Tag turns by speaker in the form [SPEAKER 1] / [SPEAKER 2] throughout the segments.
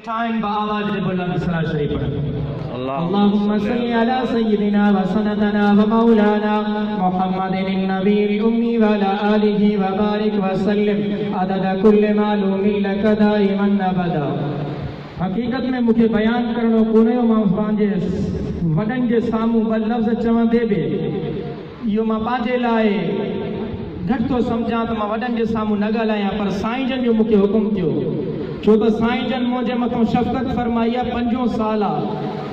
[SPEAKER 1] Time आवाज बुलंद सलात शरीफ पढ़ो। अल्लाहुम्मा सल्ली अला सय्यिदिना व सनदना व मौलाना मुहम्मदिन नबी उम्मी व अला आलिहि व बारिक व सल्लिम अदद कुल्ल मालूमी लक दाइमन अबदा। हकीकत में मुझे बयान करणो कोन्हे, मां पंहिंजे वॾनि जे साम्हूं ॿ लफ़्ज़ चवंदे बि इहो मां पंहिंजे लाइ घटि थो सम्झां त मां वॾनि जे साम्हूं न ॻाल्हायां, पर साईं जन जो मूंखे हुकुम थियो, छो त साईं जन मुंहिंजे मथां शफ़क़त फरमाई आहे। 5 साल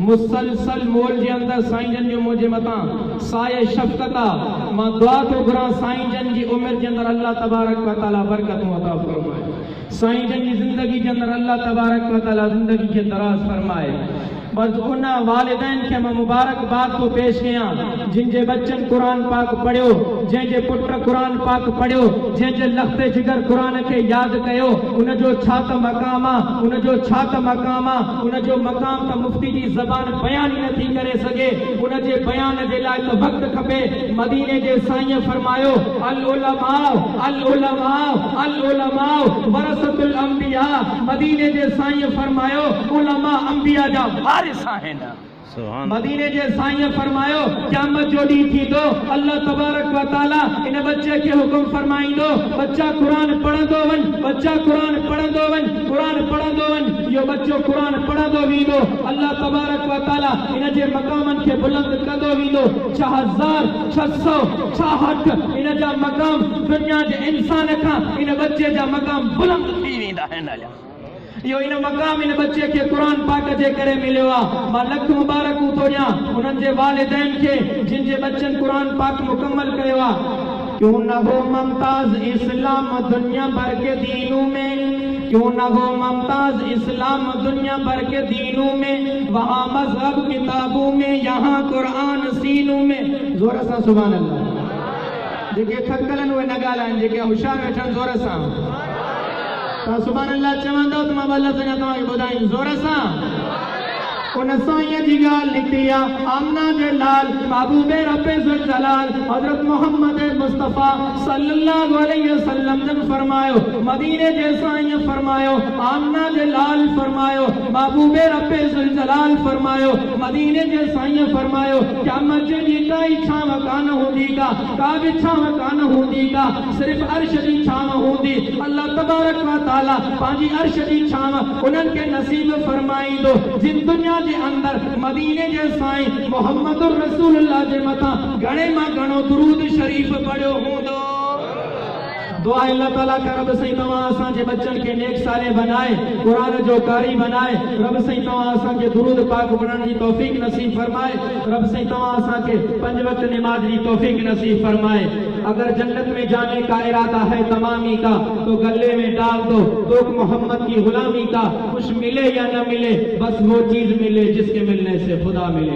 [SPEAKER 1] मुसलसल मोल जे अंदरि साईं जन जो मुंहिंजे मथां साए शफ़क़त आहे। मां दुआ थो घुरां साईं जन जी उमिरि जे अंदरि अल्लाह तबारक व तआला बरकतूं अता फरमाए, साईं जन जी ज़िंदगी जे अंदरि अल्लाह तबारक व तआला ज़िंदगी खे दराज़ फरमाए। बस उन वालिदैन खे मां मुबारकबाद तो पेश कयां जिन जे बच्चन कुरान पाक पढ़ियो, जंहिंजे पुट कुरान पाक पढ़ियो, जंहिंजे लख़्ते जिगर कुरान खे यादि कयो, उन जो छा त मक़ाम आहे, उन जो छा त मक़ाम आहे, उन जो मक़ाम त मुफ्ती जी ज़बान बयान ई नथी करे सघे। उन जे बयान जे लाइ त वक़्तु खपे। मदीने जे साईं फरमायो अल उलमा वरसतुल अंबिया। मदीने जे साईं फरमायो उलमा अंबिया जा वारिस आहिनि। मदीने जे साईं फरमायो क़यामत जो ॾींहुं थींदो, अल्लाह तबारक व तआला इन बच्चे खे हुकुम फरमाईंदो, बच्चा कुरान पढ़ंदो वञ, बच्चा कुरान पढ़ंदो वञ, कुरान पढ़ंदो वञ। इहो बच्चो कुरान पढ़ंदो वेंदो, अल्लाह तबारक व तआला इन जे मक़ामनि खे बुलंद कंदो वेंदो। 6666 इन जा मक़ाम दुनिया जे इंसान खां इन बच्चे जा मक़ाम बुलंद थी वेंदा आहिनि। यो इन मक़ाम इन बच्चे के कुरान पाक जे करे मिलियो आहे। मां लख मुबारकूं थो ॾियां उन्हनि जे वालिदैन खे जिन जे बच्चन कुरान पाक मुकम्मल कयो आहे। क्यों न हो ममताज इस्लाम दुनिया भर के दीनों में, क्यों न हो ममताज इस्लाम दुनिया भर के दीनों में, वहाँ मज़हब किताबों में, यहाँ कुरान सीनों में। ज़ोर सां सुभान अल्लाह। जेके थकल उहे न ॻाल्हाइनि, जेके होशियार वेठनि ज़ोर सां सुभान अल्लाह चवंदो त मां भला सॼा तव्हांखे ॿुधाईं ज़ोर सां। उन साईं जी ॻाल्हि निकिती आहे आमना जे लाल महबूबे रब्बे ज़ुल जलाल हज़रत मोहम्मद मुस्तफ़ा सल्लल्लाहु अलैहि वसल्लम जन फरमायो, मदीने जे साईं फरमायो, आमना जे लाल फरमायो, महबूबे रब्बे ज़ुल जलाल फरमायो, मदीने जे साईं फरमायो क़यामत जे ॾींहुं काई छांव कान हूंदी का बि छांव कान हूंदी का, सिर्फ़ अर्श जी छांव हूंदी। अल्लाह तबारक व तआला पंहिंजी अर्श जी छांव उन्हनि खे नसीब फरमाईंदो जिन दुनिया जे अंदर मदीने जे साईं मोहम्मद रसूलुल्लाह जे मथां घणे मां घणो दुरूद शरीफ पढ़ियो हूंदो। दुआ अल्लाह ताला का रब सही तव्हां असांजे बच्चन खे नेक साले बनाए, कुरान जो कारी बनाए। रब सही तव्हां असांखे दुरूद पाक पढ़ण जी तौफीक नसीब फरमाए। रब सही तव्हां असांखे 5 वक्त नमाज जी तौफीक नसीब फरमाए। अगर जन्नत में जाने का इरादा है तमामी का, तो गले में डाल दो तो मोहम्मद की गुलामी का। कुछ मिले या न मिले बस वो चीज मिले जिसके मिलने से खुदा मिले।